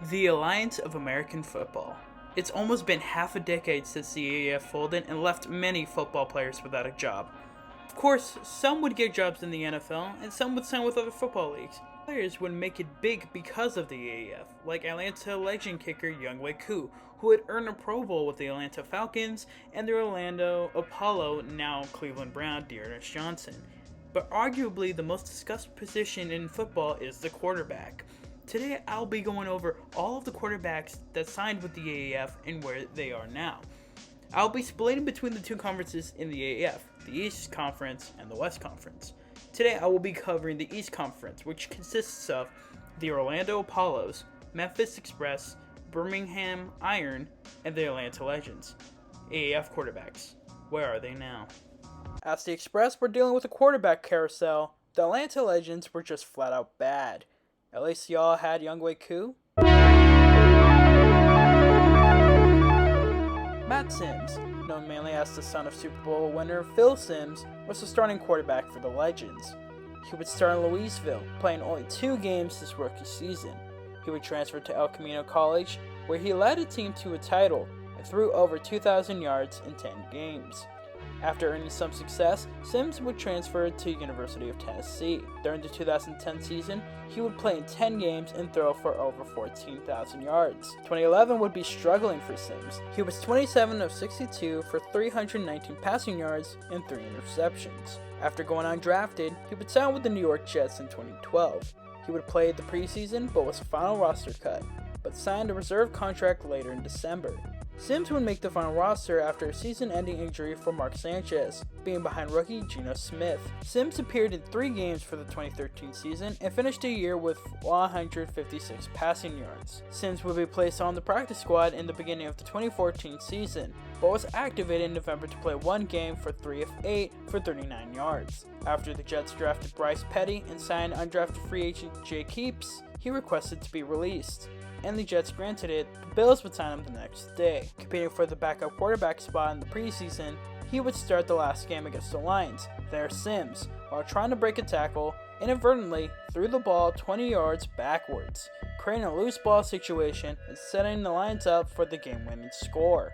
The Alliance of American Football. It's almost been half a decade since the AAF folded and left many football players without a job. Of course, some would get jobs in the NFL and some would sign with other football leagues. Players would make it big because of the AAF, like Atlanta legend kicker Younghoe Koo, who had earned a Pro Bowl with the Atlanta Falcons, and the Orlando Apollo, now Cleveland Brown, Dearness Johnson. But arguably the most discussed position in football is the quarterback. Today I'll be going over all of the quarterbacks that signed with the AAF and where they are now. I'll be splitting between the two conferences in the AAF, the East Conference and the West Conference. Today I will be covering the East Conference, which consists of the Orlando Apollos, Memphis Express, Birmingham Iron, and the Atlanta Legends. AAF quarterbacks. Where are they now? As the Express were dealing with a quarterback carousel, the Atlanta Legends were just flat out bad. At least y'all had Younghoe Koo. Matt Simms, known mainly as the son of Super Bowl winner Phil Simms, was the starting quarterback for the Legends. He would start in Louisville, playing only 2 games his rookie season. He would transfer to El Camino College, where he led a team to a title and threw over 2,000 yards in 10 games. After earning some success, Simms would transfer to University of Tennessee. During the 2010 season, he would play in 10 games and throw for over 14,000 yards. 2011 would be struggling for Simms. He was 27 of 62 for 319 passing yards and 3 interceptions. After going undrafted, he would sign with the New York Jets in 2012. He would play the preseason but was a final roster cut, but signed a reserve contract later in December. Simms would make the final roster after a season-ending injury for Mark Sanchez, being behind rookie Geno Smith. Simms appeared in 3 games for the 2013 season and finished the year with 156 passing yards. Simms would be placed on the practice squad in the beginning of the 2014 season, but was activated in November to play 1 game for 3 of 8 for 39 yards. After the Jets drafted Bryce Petty and signed undrafted free agent Jay Keeps, he requested to be released, and the Jets granted it. The Bills would sign him the next day. Competing for the backup quarterback spot in the preseason, he would start the last game against the Lions. There, Simms, while trying to break a tackle, inadvertently threw the ball 20 yards backwards, creating a loose ball situation and setting the Lions up for the game-winning score.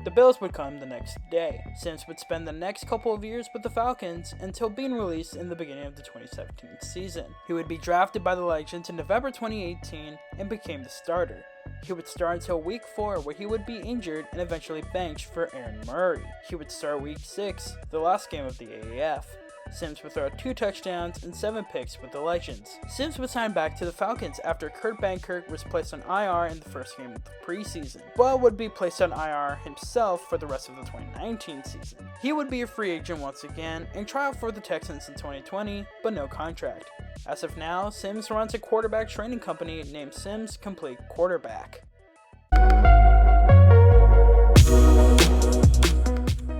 The Bills would come the next day. Simms would spend the next couple of years with the Falcons until being released in the beginning of the 2017 season. He would be drafted by the Legends in November 2018 and became the starter. He would start until week 4, where he would be injured and eventually benched for Aaron Murray. He would start week 6, the last game of the AAF. Simms would throw 2 touchdowns and 7 picks with the Legends. Simms would sign back to the Falcons after Kurt Benkert was placed on IR in the first game of the preseason, but would be placed on IR himself for the rest of the 2019 season. He would be a free agent once again and try out for the Texans in 2020, but no contract. As of now, Simms runs a quarterback training company named Simms Complete Quarterback.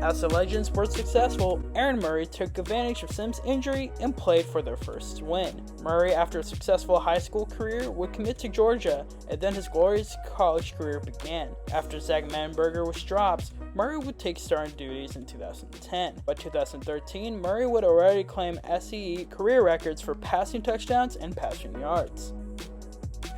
As the Legends were successful, Aaron Murray took advantage of Simms' injury and played for their first win. Murray, after a successful high school career, would commit to Georgia, and then his glorious college career began. After Zach Mettenberger was dropped, Murray would take starting duties in 2010. By 2013, Murray would already claim SEC career records for passing touchdowns and passing yards.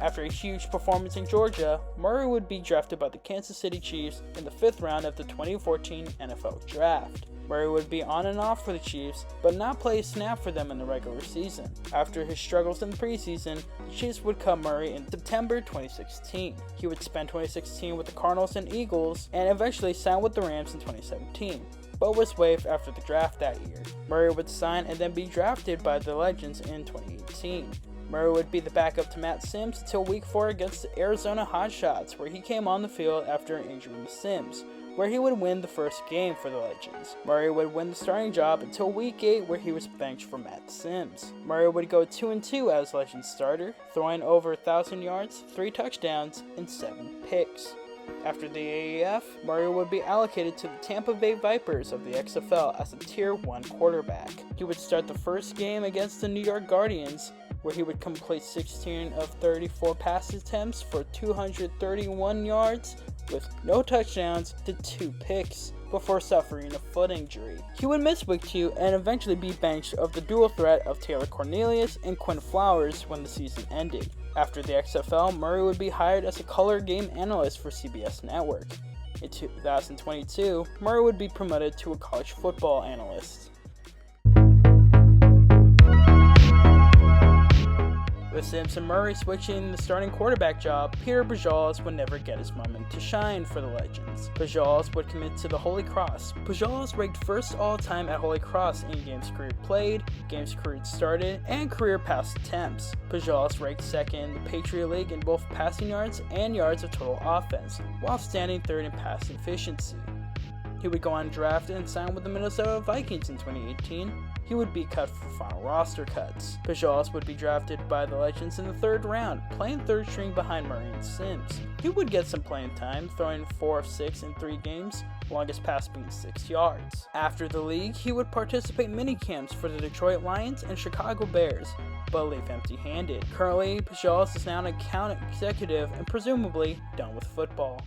After a huge performance in Georgia, Murray would be drafted by the Kansas City Chiefs in the 5th round of the 2014 NFL Draft. Murray would be on and off for the Chiefs, but not play a snap for them in the regular season. After his struggles in the preseason, the Chiefs would cut Murray in September 2016. He would spend 2016 with the Cardinals and Eagles, and eventually sign with the Rams in 2017, but was waived after the draft that year. Murray would sign and then be drafted by the Legends in 2018. Murray would be the backup to Matt Simms until week 4 against the Arizona Hotshots, where he came on the field after an injury to Simms, where he would win the first game for the Legends. Murray would win the starting job until week 8, where he was benched for Matt Simms. Murray would go 2-2 as Legends starter, throwing over 1,000 yards, 3 touchdowns, and 7 picks. After the AAF, Murray would be allocated to the Tampa Bay Vipers of the XFL as a Tier 1 quarterback. He would start the first game against the New York Guardians, where he would complete 16 of 34 pass attempts for 231 yards with no touchdowns to 2 picks before suffering a foot injury. He would miss week 2 and eventually be benched of the dual threat of Taylor Cornelius and Quinn Flowers when the season ended. After the XFL, Murray would be hired as a color game analyst for CBS Network. In 2022, Murray would be promoted to a college football analyst. With Sims and Murray switching the starting quarterback job, Peter Pujols would never get his moment to shine for the Legends. Pujols would commit to the Holy Cross. Pujols ranked first all-time at Holy Cross in games career played, games career started, and career pass attempts. Pujols ranked second in the Patriot League in both passing yards and yards of total offense, while standing third in pass efficiency. He would go undrafted and sign with the Minnesota Vikings in 2018. He would be cut for final roster cuts. Pujols would be drafted by the Legends in the 3rd round, playing third string behind Murray and Sims. He would get some playing time, throwing 4 of 6 in 3 games, longest pass being 6 yards. After the league, he would participate in minicamps for the Detroit Lions and Chicago Bears, but leave empty-handed. Currently, Pujols is now an account executive and presumably done with football.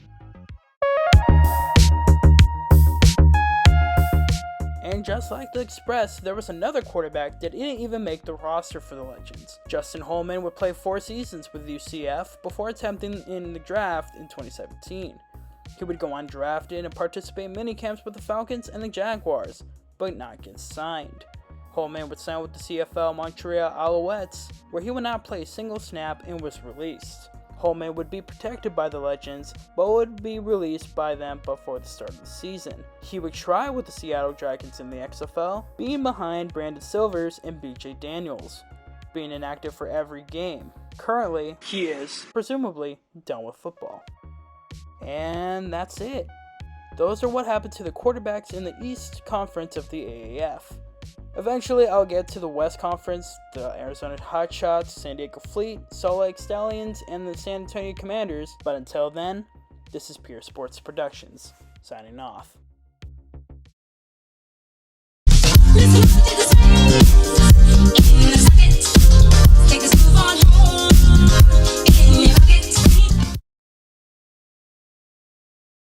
And just like the Express, there was another quarterback that didn't even make the roster for the Legends. Justin Holman would play 4 seasons with UCF before attempting in the draft in 2017. He would go undrafted and participate in minicamps with the Falcons and the Jaguars, but not get signed. Holman would sign with the CFL Montreal Alouettes, where he would not play a single snap and was released. Holman would be protected by the Legends, but would be released by them before the start of the season. He would try with the Seattle Dragons in the XFL, being behind Brandon Silvers and BJ Daniels, being inactive for every game. Currently, he is presumably done with football. And that's it. Those are what happened to the quarterbacks in the East Conference of the AAF. Eventually, I'll get to the West Conference, the Arizona Hotshots, San Diego Fleet, Salt Lake Stallions, and the San Antonio Commanders, but until then, this is Pure Sports Productions, signing off.